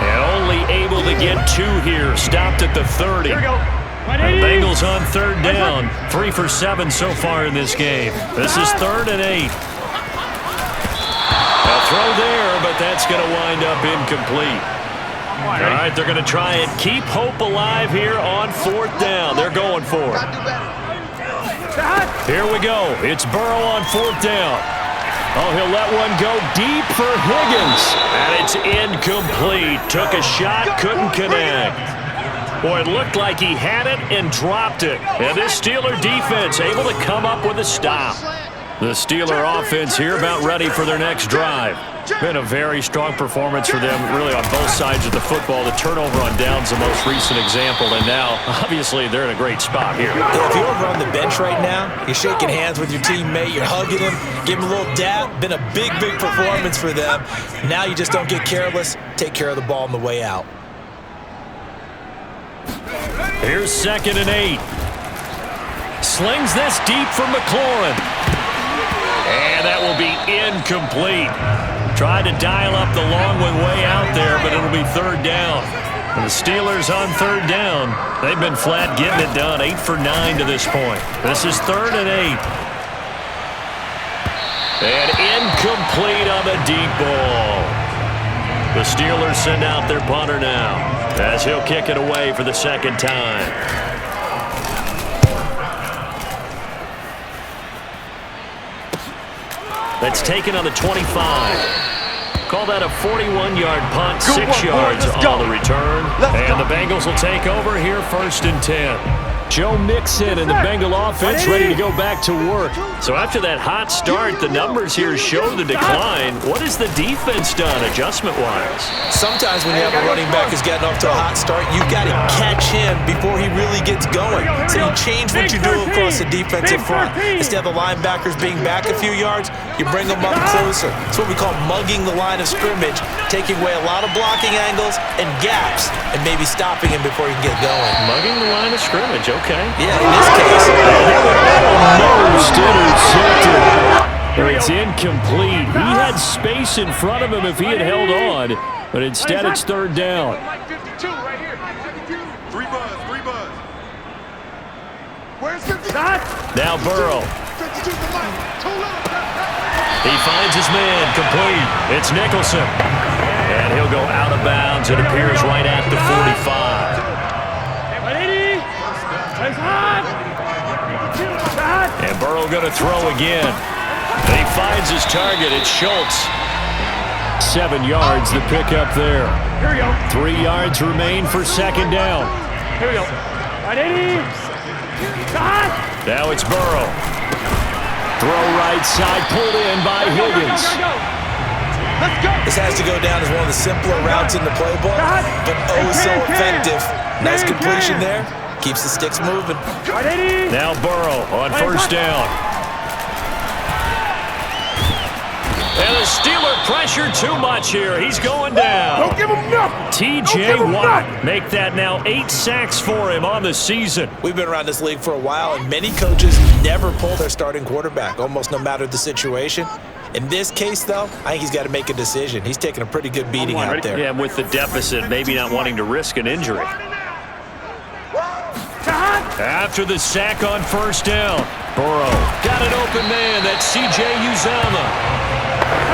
And only able to get 2 here. Stopped at the 30. Here we go. And the Bengals on 3rd down. 3 for 7 so far in this game. This is 3rd and 8. A throw there, but that's going to wind up incomplete. All right, they're going to try and keep hope alive here on 4th down. They're going for it. Here we go. It's Burrow on 4th down. Oh, he'll let one go deep for Higgins. And it's incomplete. Took a shot, couldn't connect. Boy, it looked like he had it and dropped it. And this Steeler defense able to come up with a stop. The Steeler offense here about ready for their next drive. Been a very strong performance for them, really on both sides of the football. The turnover on downs the most recent example, and now, obviously, they're in a great spot here. Yeah, if you're over on the bench right now, you're shaking hands with your teammate, you're hugging him, give him a little dap. Been a big, big performance for them. Now you just don't get careless. Take care of the ball on the way out. Here's 2nd and 8. Slings this deep for McLaurin. And that will be incomplete. Tried to dial up the long one way out there, but it'll be 3rd down. And the Steelers on 3rd down. They've been flat getting it done. 8 for 9 to this point. This is 3rd and 8. And incomplete on the deep ball. The Steelers send out their punter now, as he'll kick it away for the 2nd time. That's taken on the 25. Call that a 41-yard punt, 6 yards on the return. And the Bengals will take over here 1st and 10. Joe Mixon and the Bengal offense ready to go back to work. So after that hot start, the numbers here show the decline. What has the defense done adjustment-wise? Sometimes when you have a running back who's getting off to a hot start, you've got to catch him before he really gets going. So you change what you do across the defensive front. Instead of the linebackers being back a few yards, you bring them up closer. It's what we call mugging the line of scrimmage, taking away a lot of blocking angles and gaps, and maybe stopping him before he can get going. Mugging the line of scrimmage, okay. Yeah, in this case. Almost intercepted. It's incomplete. He had space in front of him if he had held on, but instead it's third down. Mike 52 right here. 52. Three buzz. Where's 52? Now Burrow. 52 to Mike. Too low. He finds his man complete. It's Nicholson. And he'll go out of bounds. It appears right at the 45. And Burrow going to throw again. And he finds his target. It's Schultz. 7 yards, the pickup there. Here we go. 3 yards remain for second down. Here we go. Right, 80. Now it's Burrow. Throw right side, pulled in by Higgins. Let's go. This has to go down as one of the simpler routes in the playbook, but oh so effective. Nice completion there. Keeps the sticks moving. Right, 80. Now Burrow on first down. And the Steeler pressure too much here. He's going down. Don't give him nothing. T.J. Watt make that now 8 sacks for him on the season. We've been around this league for a while, and many coaches never pull their starting quarterback, almost no matter the situation. In this case, though, I think he's got to make a decision. He's taking a pretty good beating out there. Yeah, with the deficit, maybe not wanting to risk an injury. After the sack on first down, Burrow got an open man. That's C.J. Uzomah.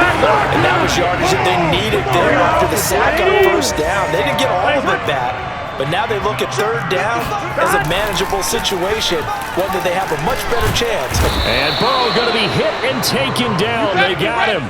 And that was yardage that they needed there after the sack on first down. They didn't get all of it back, but now they look at third down as a manageable situation, one that they have a much better chance. And Burrow going to be hit and taken down. They got him.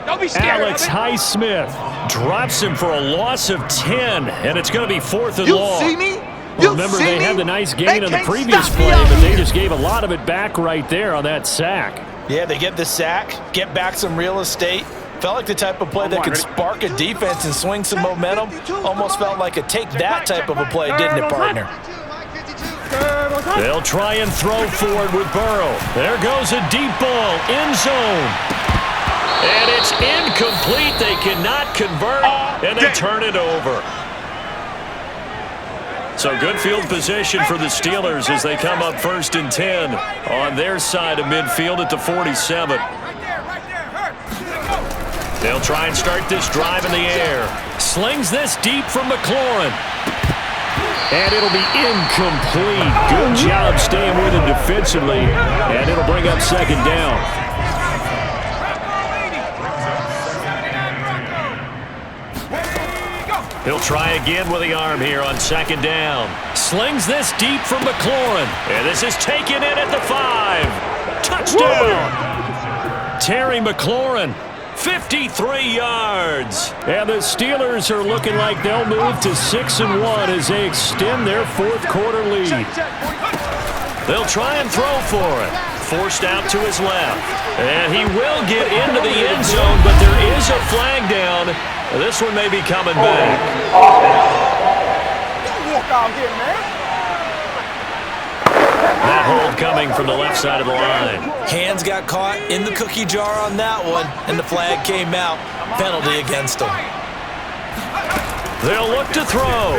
Don't be scared. Alex Highsmith drops him for a loss of 10, and it's going to be 4th and long. See me? Remember, they had the nice gain on the previous play, but they just gave a lot of it back right there on that sack. Yeah, they get the sack, get back some real estate. Felt like the type of play that could spark a defense and swing some momentum. Almost felt like a take that type of a play, didn't it, partner? They'll try and throw forward with Burrow. There goes a deep ball, end zone. And it's incomplete. They cannot convert, and they turn it over. So good field position for the Steelers as they come up 1st and 10 on their side of midfield at the 47. They'll try and start this drive in the air. Slings this deep from McLaurin. And it'll be incomplete. Good job staying with him defensively. And it'll bring up second down. He'll try again with the arm here on second down. Slings this deep from McLaurin. And this is taken in at the 5. Touchdown. Terry McLaurin, 53 yards. And the Steelers are looking like they'll move to 6-1 as they extend their 4th quarter lead. They'll try and throw for it. Forced out to his left. And he will get into the end zone, but there is a flag down. This one may be coming back. Don't walk out here, man. That hold coming from the left side of the line. Hands got caught in the cookie jar on that one, and the flag came out. Penalty against them. They'll look to throw.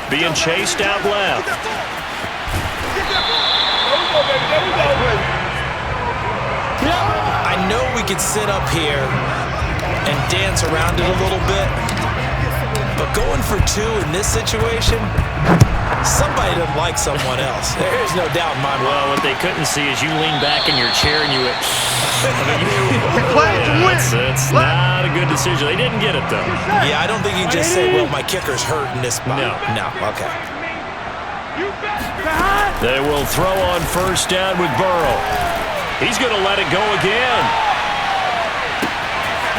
Being chased out left. I know we could sit up here and dance around it a little bit, but going for 2 in this situation, somebody doesn't like someone else. There's no doubt in my mind. Well, what they couldn't see is you lean back in your chair and you went, It's not a good decision. They didn't get it, though. Yeah, I don't think you can just say, well, my kicker's hurt in this spot. No, okay. They will throw on first down with Burrow. He's going to let it go again.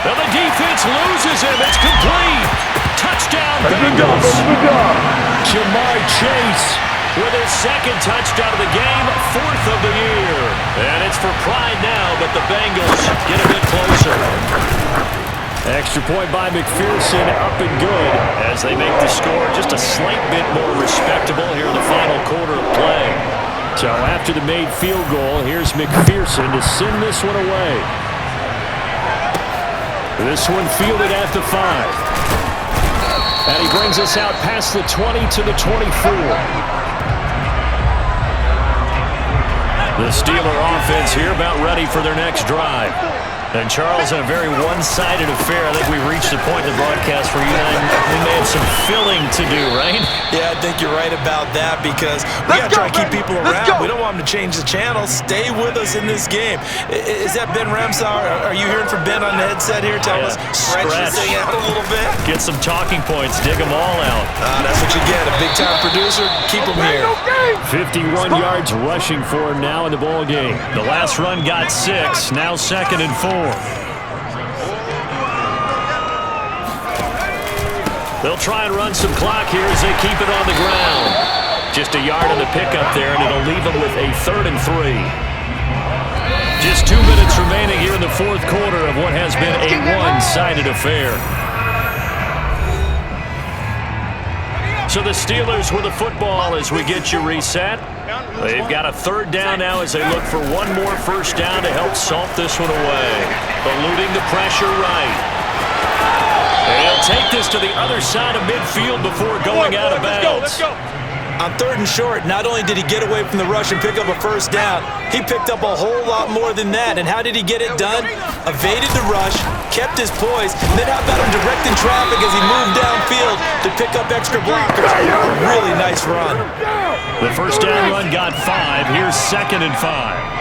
Now the defense loses him. It's complete. Touchdown, Bengals. Jamar Chase with his second touchdown of the game, 4th of the year. And it's for pride now, but the Bengals get a bit closer. Extra point by McPherson, up and good as they make the score just a slight bit more respectable here in the final quarter of play. So after the made field goal, here's McPherson to send this one away. This one fielded at the 5. And he brings us out past the 20 to the 24. The Steeler offense here about ready for their next drive. And Charles, in a very one-sided affair, I think we've reached the point in the broadcast where we may have some filling to do, right? Yeah, I think you're right about that because we got to try to keep people around. We don't want them to change the channel. Stay with us in this game. Is that Ben Ramsar? Are you hearing from Ben on the headset here? Tell us, stretch this thing out a little bit. Get some talking points. Dig them all out. That's what you get. A big-time producer. Keep them here. 51 yards rushing for him now in the ball game. The last run got 6. Now 2nd and 4. They'll try and run some clock here as they keep it on the ground. Just a yard on the pickup there, and it'll leave them with a 3rd and 3. Just 2 minutes remaining here in the 4th quarter of what has been a one-sided affair. So the Steelers with the football as we get you reset. They've got a 3rd down now as they look for one more 1st down to help salt this one away. Eluding the pressure right. They'll take this to the other side of midfield before going out of bounds. On 3rd and short, not only did he get away from the rush and pick up a 1st down, he picked up a whole lot more than that. And how did he get it done? Evaded the rush, kept his poise, and then how about him directing traffic as he moved downfield to pick up extra blockers? A really nice run. The 1st down run got 5. Here's 2nd and 5.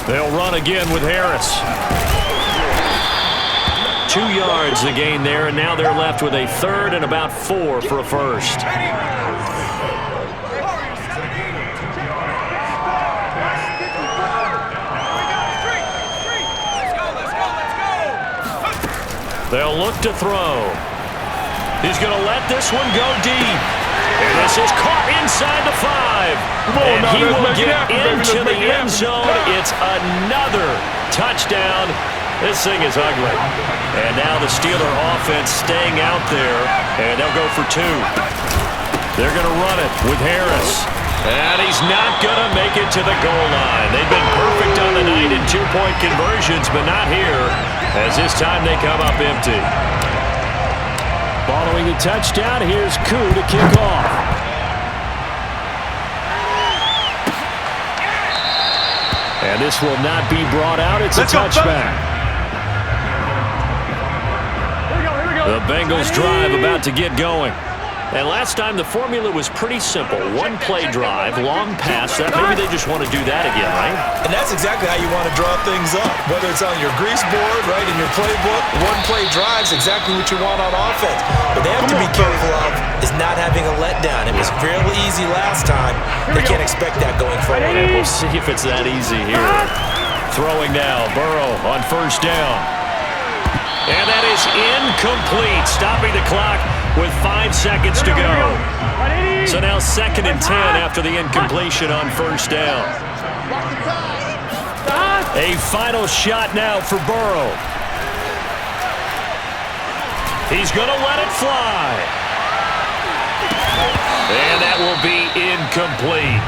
They'll run again with Harris. 2 yards the gain there, and now they're left with a 3rd and about 4 for a 1st. They'll look to throw. He's going to let this one go deep. And this is caught inside the 5. And he will get into the end zone. It's another touchdown. This thing is ugly. And now the Steeler offense staying out there. And they'll go for 2. They're going to run it with Harris. And he's not going to make it to the goal line. They've been perfect on the night in 2-point conversions, but not here, as this time they come up empty. Following the touchdown, here's Koo to kick off. And this will not be brought out. It's a touchback. The Bengals drive about to get going. And last time the formula was pretty simple. 1-play drive, long pass. That maybe they just want to do that again, right? And that's exactly how you want to draw things up. Whether it's on your grease board, right, in your playbook, 1-play drive's exactly what you want on offense. But they have to be careful of is not having a letdown. It was fairly easy last time. They can't expect that going forward. And we'll see if it's that easy here. Throwing now, Burrow on 1st down. And that is incomplete, stopping the clock with 5 seconds to go. So now 2nd and 10 after the incompletion on 1st down. A final shot now for Burrow. He's going to let it fly. And that will be incomplete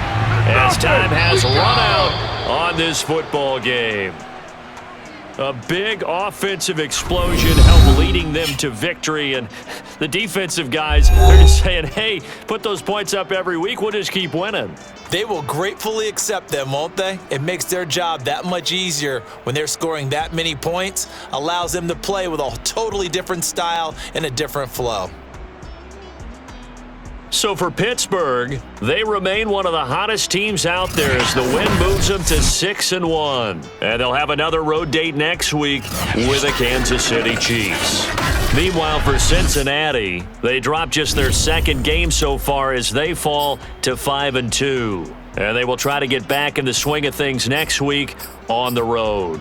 as time has run out on this football game. A big offensive explosion helped leading them to victory, and the defensive guys, they're just saying, hey, put those points up every week, we'll just keep winning. They will gratefully accept them, won't they? It makes their job that much easier when they're scoring that many points, allows them to play with a totally different style and a different flow. So for Pittsburgh, they remain one of the hottest teams out there as the win moves them to 6-1. And they'll have another road date next week with the Kansas City Chiefs. Meanwhile, for Cincinnati, they dropped just their second game so far as they fall to 5-2. And they will try to get back in the swing of things next week on the road.